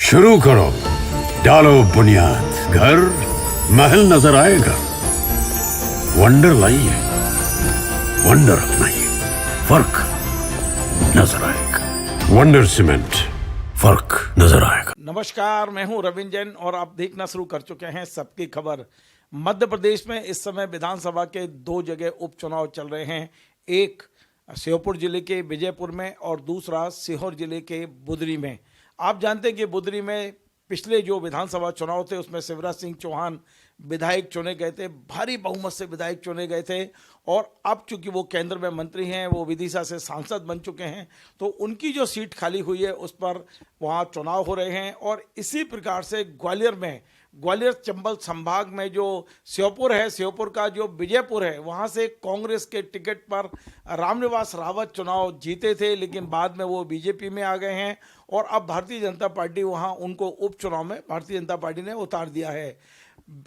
शुरू करो, डालो बुनियाद, घर महल नजर आएगा। वंडर लाइए, वंडर अपनाइए, फर्क नजर आएगा। वंडर सीमेंट, फर्क नजर आएगा। नमस्कार, मैं हूं रविंद्र जैन और आप देखना शुरू कर चुके हैं सबकी खबर। मध्य प्रदेश में इस समय विधानसभा के दो जगह उपचुनाव चल रहे हैं। एक श्योपुर जिले के विजयपुर में और दूसरा सीहोर जिले के बुदरी में। आप जानते हैं कि बुदरी में पिछले जो विधानसभा चुनाव थे उसमें शिवराज सिंह चौहान विधायक चुने गए थे, भारी बहुमत से विधायक चुने गए थे। और अब चूंकि वो केंद्र में मंत्री हैं, वो विदिशा से सांसद बन चुके हैं, तो उनकी जो सीट खाली हुई है उस पर वहाँ चुनाव हो रहे हैं। और इसी प्रकार से ग्वालियर चंबल संभाग में जो श्योपुर है, श्योपुर का जो विजयपुर है, वहाँ से कांग्रेस के टिकट पर रामनिवास रावत चुनाव जीते थे, लेकिन बाद में वो बीजेपी में आ गए हैं और अब भारतीय जनता पार्टी वहाँ उनको उपचुनाव में भारतीय जनता पार्टी ने उतार दिया है।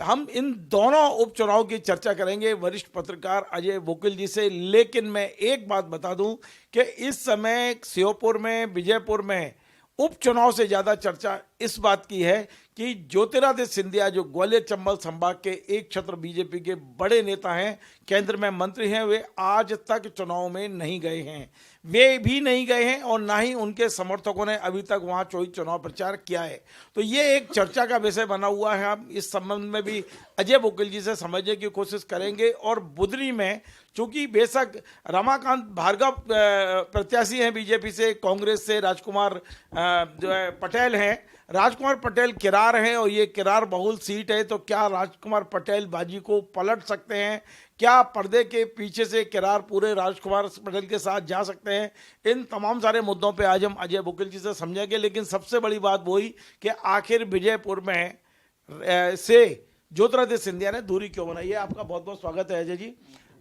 हम इन दोनों उपचुनाव की चर्चा करेंगे वरिष्ठ पत्रकार अजय वकील जी से। लेकिन मैं एक बात बता दूं कि इस समय श्योपुर में, विजयपुर में उपचुनाव से ज़्यादा चर्चा इस बात की है कि ज्योतिरादित्य सिंधिया जो ग्वालियर चंबल संभाग के एक छत्र बीजेपी के बड़े नेता हैं, केंद्र में मंत्री हैं, वे आज तक चुनाव में नहीं गए हैं। वे भी नहीं गए हैं और ना ही उनके समर्थकों ने अभी तक वहां कोई चुनाव प्रचार किया है। तो ये एक चर्चा का विषय बना हुआ है। हम इस संबंध में भी अजय वकील जी से समझने की कोशिश करेंगे। और बुदरी में चूंकि बेशक रमाकांत भार्गव प्रत्याशी हैं बीजेपी से, कांग्रेस से राजकुमार जो है पटेल हैं, राजकुमार पटेल किरार हैं और ये किरार बहुल सीट है। तो क्या राजकुमार पटेल बाजी को पलट सकते हैं? क्या पर्दे के पीछे से किरार पूरे राजकुमार पटेल के साथ जा सकते हैं? इन तमाम सारे मुद्दों पे आज हम अजय वकील जी से समझेंगे। लेकिन सबसे बड़ी बात वही कि आखिर विजयपुर में से ज्योतिरादित्य सिंधिया ने दूरी क्यों बनाई है। आपका बहुत बहुत स्वागत है अजय जी।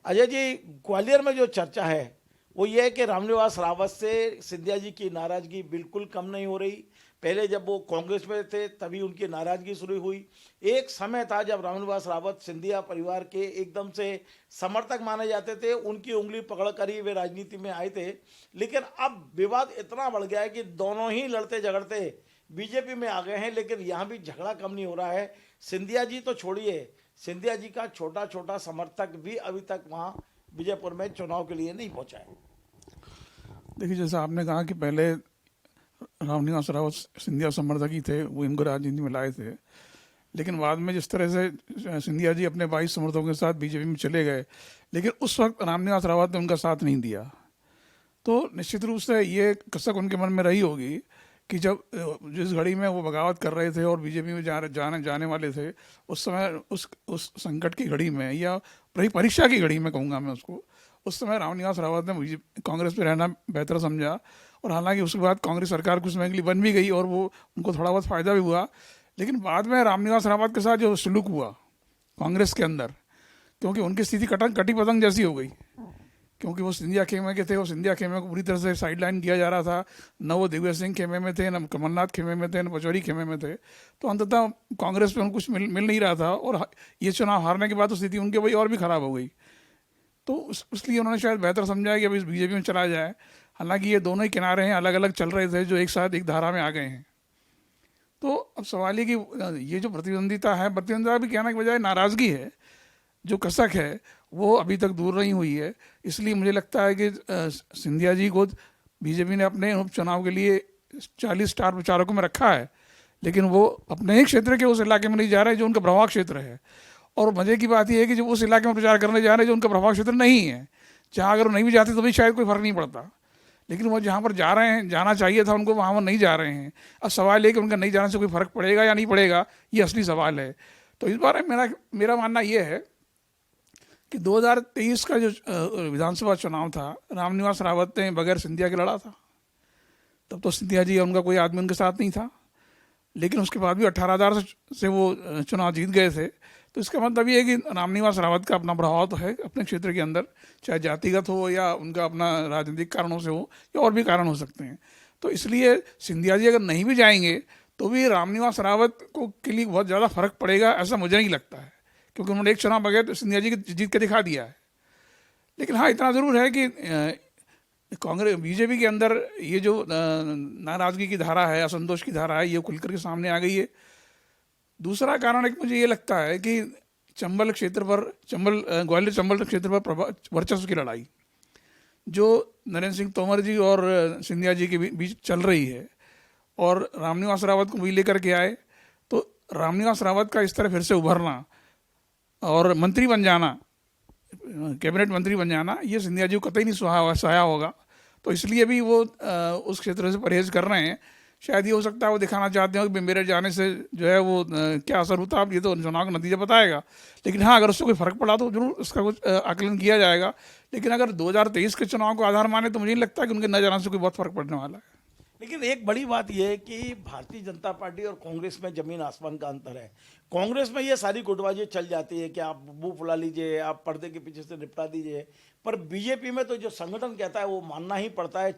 अजय जी, ग्वालियर में जो चर्चा है वो ये है कि रामनिवास रावत से सिंधिया जी की नाराजगी बिल्कुल कम नहीं हो रही। पहले जब वो कांग्रेस में थे तभी उनकी नाराजगी शुरू हुई। एक समय था जब रामनिवास रावत सिंधिया परिवार के एकदम से समर्थक माने जाते थे, उनकी उंगली पकड़कर ही वे राजनीति में आए थे। लेकिन अब विवाद इतना बढ़ गया है कि दोनों ही लड़ते झगड़ते बीजेपी में आ गए हैं। लेकिन यहाँ भी झगड़ा कम नहीं हो रहा है। सिंधिया जी तो छोड़िए, सिंधिया जी का छोटा छोटा समर्थक भी अभी तक वहाँ विजयपुर में चुनाव के लिए नहीं पहुँचा है। देखिए, जैसा आपने कहा कि पहले रामनिवास रावत सिंधिया समर्थक ही थे, वो इनको राजनीति में लाए थे। लेकिन बाद में जिस तरह से सिंधिया जी अपने 22 समर्थकों के साथ बीजेपी में चले गए, लेकिन उस वक्त रामनिवास रावत ने उनका साथ नहीं दिया। तो निश्चित रूप से ये कसक उनके मन में रही होगी कि जब जिस घड़ी में वो बगावत कर रहे थे और बीजेपी में जाने वाले थे, उस समय उस संकट की घड़ी में या परीक्षा की घड़ी में कहूँगा मैं उसको, उस समय रामनिवास रावत ने कांग्रेस पे रहना बेहतर समझा। और हालांकि उसके बाद कांग्रेस सरकार कुछ समय के लिए बन भी गई और वो उनको थोड़ा बहुत फ़ायदा भी हुआ। लेकिन बाद में रामनिवास रावत के साथ जो सलूक हुआ कांग्रेस के अंदर, क्योंकि उनकी स्थिति कटी पतंग जैसी हो गई, क्योंकि वो सिंधिया खेमे के थे, वो सिंधिया खेमे को पूरी तरह से साइडलाइन किया जा रहा था। न वो दिग्विजय सिंह खेमे में थे, न कमलनाथ खेमे में थे, न पचौरी खेमे में थे। तो अंततः कांग्रेस में उनको कुछ मिल नहीं रहा था और ये चुनाव हारने के बाद तो स्थिति उनके वही और भी ख़राब हो गई। तो इसलिए उन्होंने शायद बेहतर समझा कि अब इस बीजेपी में चला जाए। हालांकि ये दोनों ही किनारे हैं, अलग अलग चल रहे थे, जो एक साथ एक धारा में आ गए हैं। तो अब सवाल ये कि ये जो प्रतिद्वंदिता है, प्रतिद्वंदिता भी कहने के बजाय नाराज़गी है, जो कसक है वो अभी तक दूर नहीं हुई है। इसलिए मुझे लगता है कि सिंधिया जी को बीजेपी ने अपने उपचुनाव के लिए 40 स्टार प्रचारकों में रखा है, लेकिन वो अपने ही क्षेत्र के उस इलाके में नहीं जा रहे जो उनका प्रभाव क्षेत्र है। और मज़े की बात यह है कि जो उस इलाके में प्रचार करने जा रहे हैं जो उनका प्रभाव क्षेत्र नहीं है, जहाँ अगर वो नहीं भी जाते तो भी शायद कोई फ़र्क नहीं पड़ता। लेकिन वो जहाँ पर जा रहे हैं, जाना चाहिए था उनको, वहाँ वो नहीं जा रहे हैं। अब सवाल है कि उनका नहीं जाने से कोई फ़र्क पड़ेगा या नहीं पड़ेगा, ये असली सवाल है। तो इस बार मेरा मानना ये है कि 2023 का जो विधानसभा चुनाव था, रामनिवास रावत ने बगैर सिंधिया के लड़ा था। तब तो सिंधिया जी उनका कोई आदमी उनके साथ नहीं था, लेकिन उसके बाद भी 18,000 से वो चुनाव जीत गए थे। तो इसका मतलब ये है कि रामनिवास रावत का अपना प्रभाव तो है अपने क्षेत्र के अंदर, चाहे जातिगत हो या उनका अपना राजनीतिक कारणों से हो या और भी कारण हो सकते हैं। तो इसलिए सिंधिया जी अगर नहीं भी जाएंगे तो भी रामनिवास रावत को के लिए बहुत ज़्यादा फर्क पड़ेगा, ऐसा मुझे नहीं लगता है, क्योंकि उन्होंने एक चुनाव बगैर सिंधिया जी की जीत के दिखा दिया है। लेकिन हाँ, इतना ज़रूर है कि कांग्रेस बीजेपी के अंदर ये जो नाराजगी की धारा है, असंतोष की धारा है, ये खुल करके सामने आ गई है। दूसरा कारण एक मुझे ये लगता है कि चंबल क्षेत्र पर ग्वालियर चंबल क्षेत्र पर वर्चस्व की लड़ाई जो नरेंद्र सिंह तोमर जी और सिंधिया जी के बीच चल रही है, और रामनिवास रावत को भी लेकर के आए, तो रामनिवास रावत का इस तरह फिर से उभरना और मंत्री बन जाना, कैबिनेट मंत्री बन जाना, ये सिंधिया जी को कतई नहीं सहाया होगा। तो इसलिए भी वो उस क्षेत्र से परहेज कर रहे हैं। शायद ये हो सकता है वो दिखाना चाहते हो कि मेरे जाने से जो है वो क्या असर होता है, अब ये तो चुनाव का नतीजा बताएगा। लेकिन हाँ, अगर उससे कोई फर्क पड़ा तो जरूर उसका कुछ आकलन किया जाएगा। लेकिन अगर 2023 के चुनाव को आधार माने तो मुझे नहीं लगता कि उनके न जाने से कोई बहुत फर्क पड़ने वाला है। लेकिन एक बड़ी बात यह है कि भारतीय जनता पार्टी और कांग्रेस में जमीन आसमान का अंतर है। कांग्रेस में ये सारी गुटबाजी चल जाती है कि आप मुंह फुला लीजिए, आप पर्दे के पीछे से निपटा दीजिए, पर बीजेपी में तो जो संगठन कहता है वो मानना ही पड़ता है,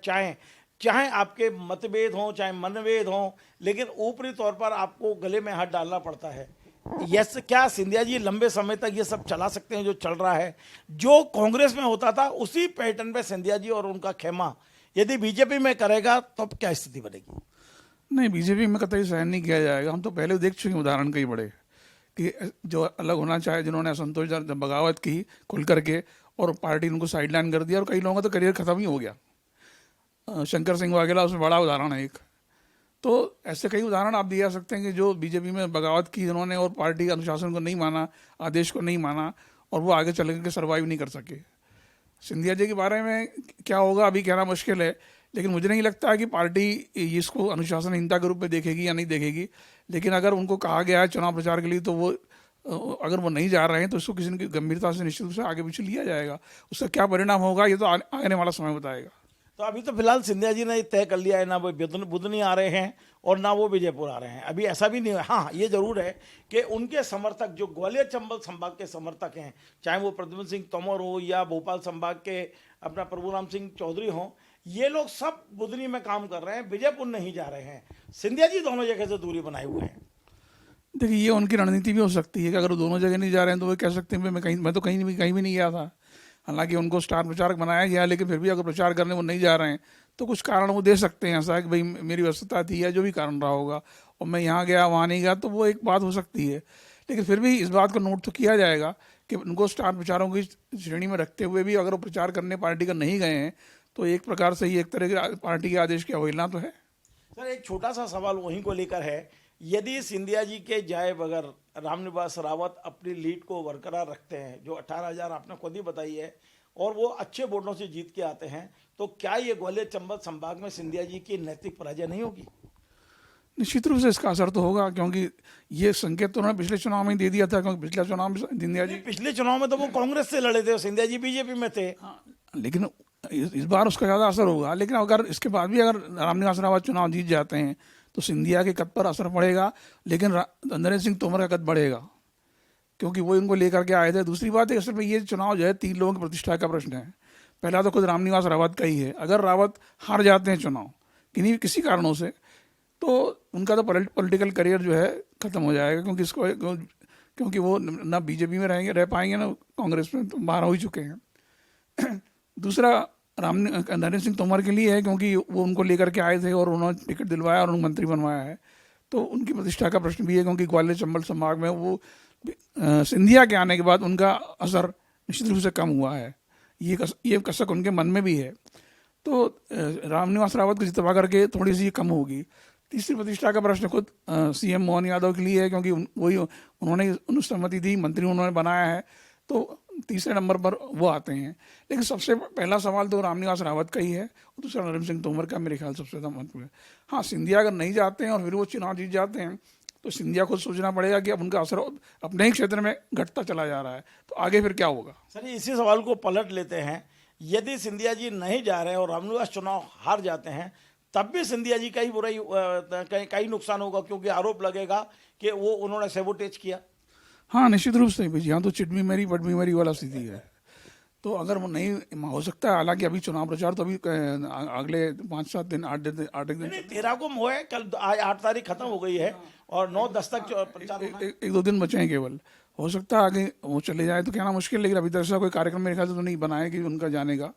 चाहे आपके मतभेद हों, चाहे मनभेद हों, लेकिन ऊपरी तौर पर आपको गले में हाथ डालना पड़ता है। यस, क्या सिंधिया जी लंबे समय तक ये सब चला सकते हैं जो चल रहा है? जो कांग्रेस में होता था उसी पैटर्न पे सिंधिया जी और उनका खेमा यदि बीजेपी में करेगा तो क्या स्थिति बनेगी? नहीं, बीजेपी में कतई सहन नहीं किया जाएगा। हम तो पहले देख चुके हैं उदाहरण कई बड़े कि जो अलग होना चाहे, जिन्होंने असंतोष बगावत की खुल करके और पार्टी उनको साइडलाइन कर दिया, और कई लोगों का तो करियर खत्म ही हो गया। शंकर सिंह वाघेला उसमें बड़ा उदाहरण है एक। तो ऐसे कई उदाहरण आप दिए जा सकते हैं कि जो बीजेपी में बगावत की जिन्होंने और पार्टी अनुशासन को नहीं माना, आदेश को नहीं माना, और वो आगे चल के सर्वाइव नहीं कर सके। सिंधिया जी के बारे में क्या होगा अभी कहना मुश्किल है, लेकिन मुझे नहीं लगता कि पार्टी इसको अनुशासनहीनता के रूप में देखेगी या नहीं देखेगी। लेकिन अगर उनको कहा गया है चुनाव प्रचार के लिए, तो वो अगर वो नहीं जा रहे हैं तो इसको किसी न गंभीरता से निश्चित रूप से आगे पीछे लिया जाएगा। उसका क्या परिणाम होगा ये तो आने वाला समय बताएगा। तो अभी तो फिलहाल सिंधिया जी ने तय कर लिया है, ना वो बुधनी आ रहे हैं और ना वो विजयपुर आ रहे हैं। अभी ऐसा भी नहीं है। हाँ, ये जरूर है कि उनके समर्थक जो ग्वालियर चंबल संभाग के समर्थक हैं, चाहे वो प्रद्युम्न सिंह तोमर हो या भोपाल संभाग के अपना प्रभुराम सिंह चौधरी हों, ये लोग सब बुधनी में काम कर रहे हैं, विजयपुर नहीं जा रहे हैं। सिंधिया जी दोनों जगह से दूरी बनाए हुए हैं। देखिए, ये उनकी रणनीति भी हो सकती है कि अगर वो दोनों जगह नहीं जा रहे हैं तो वो कह सकते हैं मैं तो कहीं भी नहीं गया था। हालांकि उनको स्टार प्रचारक बनाया गया, लेकिन फिर भी अगर प्रचार करने वो नहीं जा रहे हैं तो कुछ कारण वो दे सकते हैं ऐसा कि भाई मेरी व्यस्तता थी या जो भी कारण रहा होगा और मैं यहाँ गया वहाँ नहीं गया, तो वो एक बात हो सकती है। लेकिन फिर भी इस बात को नोट तो किया जाएगा कि उनको स्टार प्रचारों की श्रेणी में रखते हुए भी अगर वो प्रचार करने पार्टी का नहीं गए हैं तो एक प्रकार से ही एक तरह के पार्टी के आदेश की अवहेलना तो है। सर, एक छोटा सा सवाल वहीं को लेकर है, यदि सिंधिया जी के जाए बगैर रामनिवास रावत अपनी लीड को बरकरार रखते हैं, जो 18,000 आपने खुद ही बताई है, और वो अच्छे वोटों से जीत के आते हैं, तो क्या ये ग्वालियर चंबल संभाग में सिंधिया जी की नैतिक पराजय नहीं होगी? निश्चित रूप से इसका असर तो होगा, क्योंकि ये संकेत तो उन्होंने पिछले चुनाव में ही दे दिया था। क्योंकि पिछले चुनाव में सिंधिया जी पिछले चुनाव में तो वो कांग्रेस से लड़े थे और सिंधिया जी बीजेपी में थे। लेकिन इस बार उसका ज़्यादा असर होगा। लेकिन अगर इसके बाद भी अगर रामनिवास रावत चुनाव जीत जाते हैं तो सिंधिया के कद पर असर पड़ेगा, लेकिन नरेंद्र सिंह तोमर का कद बढ़ेगा, क्योंकि वो इनको लेकर के आए थे। दूसरी बात है, असल में ये चुनाव जो है 3 लोगों की प्रतिष्ठा का प्रश्न है। पहला तो खुद रामनिवास रावत का ही है। अगर रावत हार जाते हैं चुनाव किसी कारणों से, तो उनका तो पॉलिटिकल करियर जो है ख़त्म हो जाएगा, क्योंकि वो ना बीजेपी में रह पाएंगे ना कांग्रेस में, तो बाहर हो ही चुके हैं। दूसरा नरेंद्र सिंह तोमर के लिए है, क्योंकि वो उनको लेकर के आए थे और उन्होंने टिकट दिलवाया और उन्होंने मंत्री बनवाया है, तो उनकी प्रतिष्ठा का प्रश्न भी है। क्योंकि ग्वालियर चंबल संभाग में वो सिंधिया के आने के बाद उनका असर निश्चित रूप से कम हुआ है। ये कसक उनके मन में भी है। तो रामनिवास रावत को जितवा करके थोड़ी सी कम होगी। तीसरी प्रतिष्ठा का प्रश्न खुद सीएम मोहन यादव के लिए है, क्योंकि उन्होंने अनुसम्मति दी, मंत्री उन्होंने बनाया है, तो तीसरे नंबर पर वो आते हैं। लेकिन सबसे पहला सवाल तो रामनिवास रावत का ही है, और दूसरा नरेंद्र सिंह तोमर का मेरे ख्याल सबसे ज़्यादा महत्व है। हाँ, सिंधिया अगर नहीं जाते हैं और फिर वो चुनाव जीत जाते हैं तो सिंधिया को सोचना पड़ेगा कि अब उनका असर अपने ही क्षेत्र में घटता चला जा रहा है, तो आगे फिर क्या होगा। सर, इसी सवाल को पलट लेते हैं, यदि सिंधिया जी नहीं जा रहे हैं और रामनिवास चुनाव हार जाते हैं, तब भी सिंधिया जी का ही बुराई का ही नुकसान होगा, क्योंकि आरोप लगेगा कि वो उन्होंने सैबोटेज किया। हाँ, निश्चित रूप से यहाँ तो चिटमी मेरी पटमी मेरी वाला स्थिति है। तो अगर वो नहीं हो सकता है, हालांकि अभी चुनाव प्रचार तो अभी अगले 5-7 दिन 8 दिन 13 को वो है, कल 8 तारीख खत्म हो गई है और 9-10 तक प्रचार 1-2 दिन बचे हैं केवल। हो सकता है आगे वो चले जाए तो कहना मुश्किल, लेकिन अभी तक ऐसा कोई कार्यक्रम मेरे ख्याल से तो नहीं बनाया कि उनका जाने का।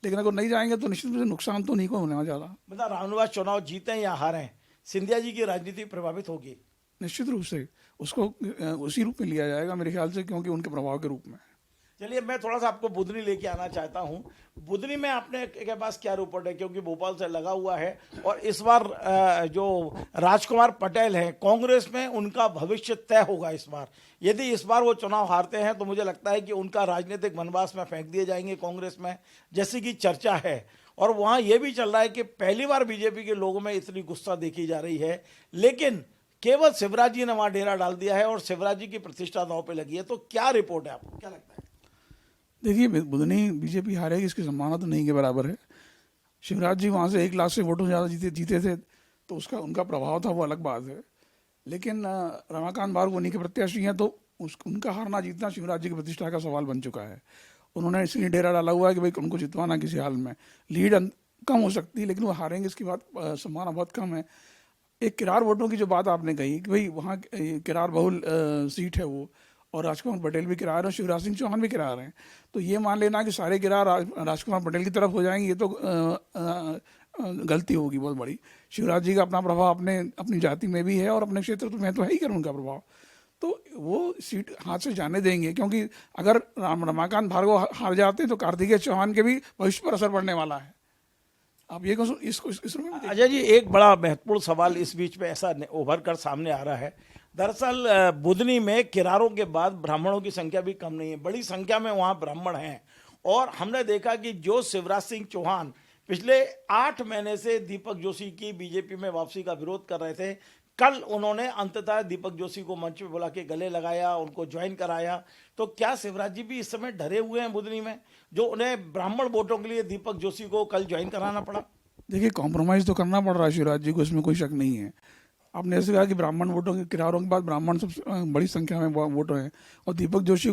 लेकिन अगर नहीं जाएंगे तो निश्चित रूप से नुकसान तो नहीं को होने वाला ज़्यादा। मतलब रामनिवास चुनाव जीतें या हारें, सिंधिया जी की राजनीति प्रभावित होगी। निश्चित रूप से उसको उसी रूप में लिया जाएगा मेरे ख्याल से, क्योंकि उनके प्रभाव के रूप में। चलिए मैं थोड़ा सा आपको बुधनी लेके आना चाहता हूं। बुधनी में आपने के पास क्या रिपोर्ट है, क्योंकि भोपाल से लगा हुआ है और इस बार जो राजकुमार पटेल हैं कांग्रेस में, उनका भविष्य तय होगा इस बार। यदि इस बार वो चुनाव हारते हैं तो मुझे लगता है कि उनका राजनीतिक वनवास में फेंक दिए जाएंगे कांग्रेस में, जैसी कि चर्चा है। और वहाँ ये भी चल रहा है कि पहली बार बीजेपी के लोगों में इतनी गुस्सा देखी जा रही है, लेकिन केवल शिवराज जी ने वहाँ डेरा डाल दिया है और शिवराज जी की प्रतिष्ठा दांव पे लगी है। तो क्या रिपोर्ट है, आपको क्या लगता है? देखिए, बुधनी बीजेपी हारेगी इसकी संभावना तो नहीं के बराबर है। शिवराज जी वहाँ से 1 लाख से वोटों ज़्यादा जीते थे, तो उसका उनका प्रभाव था, वो अलग बात है। लेकिन रमाकांत भार्गव उन्हीं के प्रत्याशी हैं, तो उनका हारना जीतना शिवराज जी की प्रतिष्ठा का सवाल बन चुका है। उन्होंने इसलिए डेरा डाला हुआ है कि भाई उनको जितवाना किसी हाल में। लीड कम हो सकती है, लेकिन वो हारेंगे इसकी बात संभावना बहुत कम है। एक किरार वोटों की जो बात आपने कही कि भाई वहाँ किरार बहुल सीट है वो, और राजकुमार पटेल भी किरार है और शिवराज सिंह चौहान भी किरार हैं, तो ये मान लेना कि सारे किरार राजकुमार पटेल की तरफ हो जाएंगे, ये तो गलती होगी बहुत बड़ी। शिवराज जी का अपना प्रभाव अपनी जाति में भी है और अपने क्षेत्र में तो है ही कर उनका प्रभाव, तो वो सीट हाथ से जाने देंगे। क्योंकि अगर रमाकांत भार्गव हार जाते हैं तो कार्तिकेय चौहान के भी भविष्य पर असर पड़ने वाला है। आप ये इसको इस रूप में अजय जी, एक बड़ा महत्वपूर्ण सवाल इस बीच में ऐसा उभर कर सामने आ रहा है। दरअसल बुधनी में किरारों के बाद ब्राह्मणों की संख्या भी कम नहीं है, बड़ी संख्या में वहाँ ब्राह्मण हैं। और हमने देखा कि जो शिवराज सिंह चौहान पिछले 8 महीने से दीपक जोशी की बीजेपी में वापसी का विरोध कर रहे थे, कल उन्होंने अंततः दीपक जोशी को मंच पे बुला के गले लगाया, उनको ज्वाइन कराया। तो क्या शिवराज जी भी इस समय डरे हुए हैं बुधनी में, जो उन्हें ब्राह्मण वोटों के लिए दीपक जोशी को कल ज्वाइन कराना पड़ा? देखिए, कॉम्प्रोमाइज़ तो करना पड़ रहा है शिवराज जी को, इसमें कोई शक नहीं है। आपने ऐसे कहा कि ब्राह्मण वोटों के किरारों के बाद ब्राह्मण सबसे बड़ी संख्या में वोट हैं, और दीपक जोशी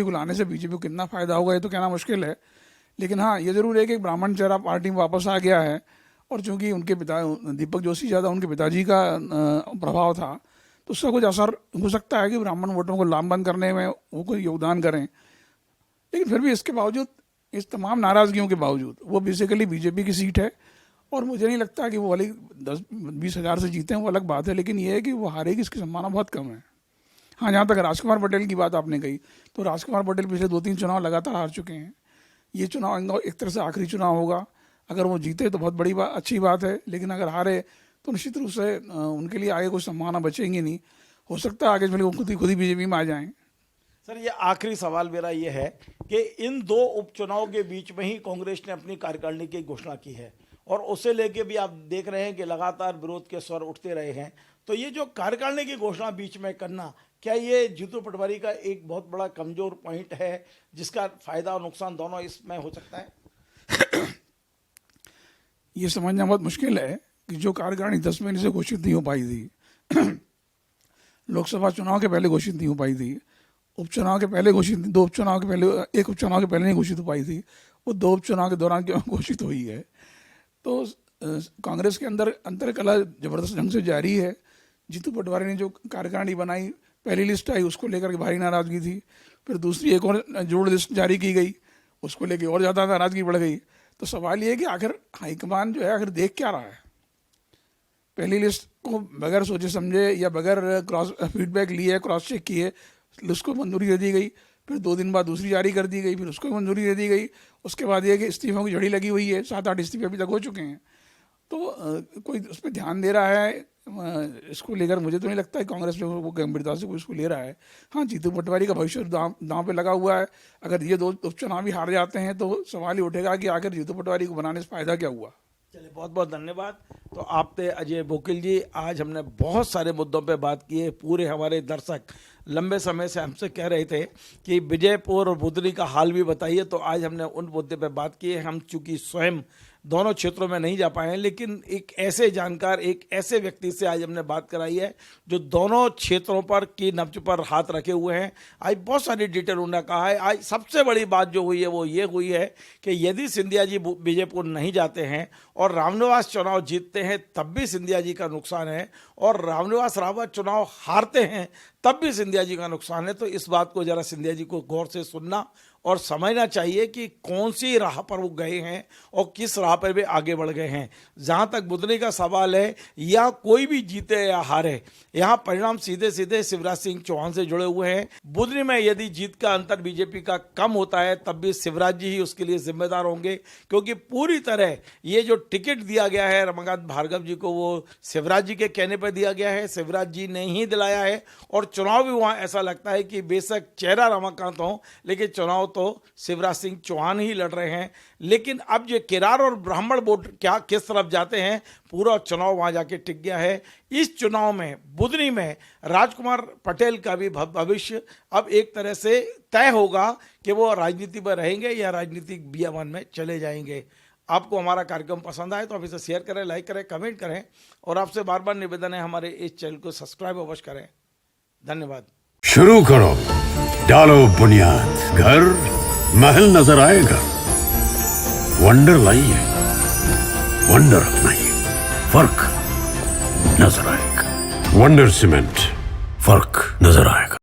को लाने से बीजेपी को कितना फायदा होगा ये तो कहना मुश्किल है। लेकिन हाँ, ये जरूर है कि ब्राह्मण चेहरा पार्टी में वापस आ गया है, और चूंकि उनके दीपक जोशी ज़्यादा उनके पिताजी का प्रभाव था, तो उसका कुछ असर हो सकता है कि ब्राह्मण वोटों को लामबंद करने में वो कोई योगदान करें। लेकिन फिर भी इसके बावजूद, इस तमाम नाराज़गियों के बावजूद, वो बेसिकली बीजेपी की सीट है, और मुझे नहीं लगता कि वो वाली 10-20 हज़ार से जीते हैं, वो अलग बात है। लेकिन ये है कि वो हारेगी इसकी संभावना बहुत कम है। हाँ, जहाँ तक राजकुमार पटेल की बात आपने कही, तो राजकुमार पटेल पिछले 2-3 चुनाव लगातार हार चुके हैं। ये चुनाव एक तरह से आखिरी चुनाव होगा। अगर वो जीते तो बहुत बड़ी अच्छी बात है, लेकिन अगर हारे तो निश्चित रूप से उनके लिए आगे कोई संभावना बचेंगी नहीं। हो सकता है आगे चल के खुद ही बीजेपी में आ जाएं। सर, ये आखिरी सवाल मेरा ये है कि इन 2 उपचुनाव के बीच में ही कांग्रेस ने अपनी कार्यकारिणी की घोषणा की है, और उसे लेके भी आप देख रहे हैं कि लगातार विरोध के स्वर उठते रहे हैं। तो ये जो कार्यकारिणी की घोषणा बीच में करना, क्या ये जीतू पटवारी का एक बहुत बड़ा कमजोर पॉइंट है, जिसका फायदा और नुकसान दोनों इसमें हो सकता है? ये समझना बहुत मुश्किल है कि जो कार्यकारिणी 10 महीने से घोषित नहीं हो पाई थी, लोकसभा चुनाव के पहले घोषित नहीं हो पाई थी, उपचुनाव के पहले घोषित, 2 उपचुनाव के पहले, एक उपचुनाव के पहले नहीं घोषित हो पाई थी, वो 2 उपचुनाव के दौरान क्यों घोषित हुई है। तो कांग्रेस के अंदर अंतरकलह जबरदस्त ढंग से जारी है। जीतू पटवारी ने जो कार्यकारिणी बनाई, पहली लिस्ट आई, उसको लेकर के भारी नाराजगी थी। फिर दूसरी एक और जोड़ लिस्ट जारी की गई, उसको लेकर और ज़्यादा नाराजगी बढ़ गई। तो सवाल ये है कि आखिर हाईकमान जो है आखिर देख क्या रहा है। पहली लिस्ट को बगैर सोचे समझे या बगैर क्रॉस फीडबैक लिए, क्रॉस चेक किए, उसको मंजूरी दे दी गई। फिर 2 दिन बाद दूसरी जारी कर दी गई, फिर उसको मंजूरी दे दी गई। उसके बाद ये कि इस्तीफों की झड़ी लगी हुई है, 7-8 इस्तीफे अभी तक हो चुके हैं। तो कोई उस पर ध्यान दे रहा है इसको लेकर? मुझे तो नहीं लगता है कांग्रेस में वो गंभीरता से कोई इसको ले रहा है। हाँ, जीतू पटवारी का भविष्य दांव पे लगा हुआ है। अगर ये 2 उपचुनाव भी हार जाते हैं तो सवाल ही उठेगा कि आखिर जीतू पटवारी को बनाने से फायदा क्या हुआ। चलिए, बहुत बहुत धन्यवाद। तो आप थे अजय बोकिल जी। आज हमने बहुत सारे मुद्दों पे बात की है। पूरे हमारे दर्शक लंबे समय से हमसे कह रहे थे कि विजयपुर और बुधनी का हाल भी बताइए, तो आज हमने उन मुद्दे पे बात की है। हम चूंकि स्वयं दोनों क्षेत्रों में नहीं जा पाए हैं, लेकिन एक ऐसे जानकार, एक ऐसे व्यक्ति से आज हमने बात कराई है जो दोनों क्षेत्रों पर की नब्ज पर हाथ रखे हुए हैं। आज बहुत सारी डिटेल उन्होंने कहा है। आज सबसे बड़ी बात जो हुई है वो ये हुई है कि यदि सिंधिया जी विजयपुर नहीं जाते हैं और रामनिवास चुनाव जीतते हैं तब भी सिंधिया जी का नुकसान है, और रामनिवास रावत चुनाव हारते हैं तब भी सिंधिया जी का नुकसान है। तो इस बात को जरा सिंधिया जी को गौर से सुनना और समझना चाहिए कि कौन सी राह पर वो गए हैं और किस राह पर वे आगे बढ़ गए हैं। जहाँ तक बुधनी का सवाल है, या कोई भी जीते या हारे, यहाँ परिणाम सीधे सीधे शिवराज सिंह चौहान से जुड़े हुए हैं। बुधनी में यदि जीत का अंतर बीजेपी का कम होता है तब भी शिवराज जी ही उसके लिए जिम्मेदार होंगे, क्योंकि पूरी तरह ये जो टिकट दिया गया है रमाकांत भार्गव जी को, वो शिवराज जी के कहने पर दिया गया है, शिवराज जी ने ही दिलाया है। और चुनाव भी वहाँ ऐसा लगता है कि बेशक चेहरा रमाकांत हो, लेकिन चुनाव तो शिवराज सिंह चौहान ही लड़ रहे हैं। लेकिन अब ये किरार और ब्राह्मण वोट क्या किस तरफ जाते हैं, पूरा चुनाव वहां जाके टिक गया है। इस चुनाव में बुधनी में राजकुमार पटेल का भी भविष्य अब एक तरह से तय होगा कि वो राजनीति में रहेंगे या राजनीतिक बियाबान में चले जाएंगे। आपको हमारा कार्यक्रम पसंद आए तो आप इसे शेयर करें, लाइक करें, कमेंट करें, और आपसे बार बार निवेदन है हमारे इस चैनल को सब्सक्राइब अवश्य करें। धन्यवाद। शुरू करो, डालो बुनियाद, घर महल नजर आएगा। वंडर लाइए, वंडर अपनाइए, फर्क नजर आएगा। वंडर सीमेंट, फर्क नजर आएगा।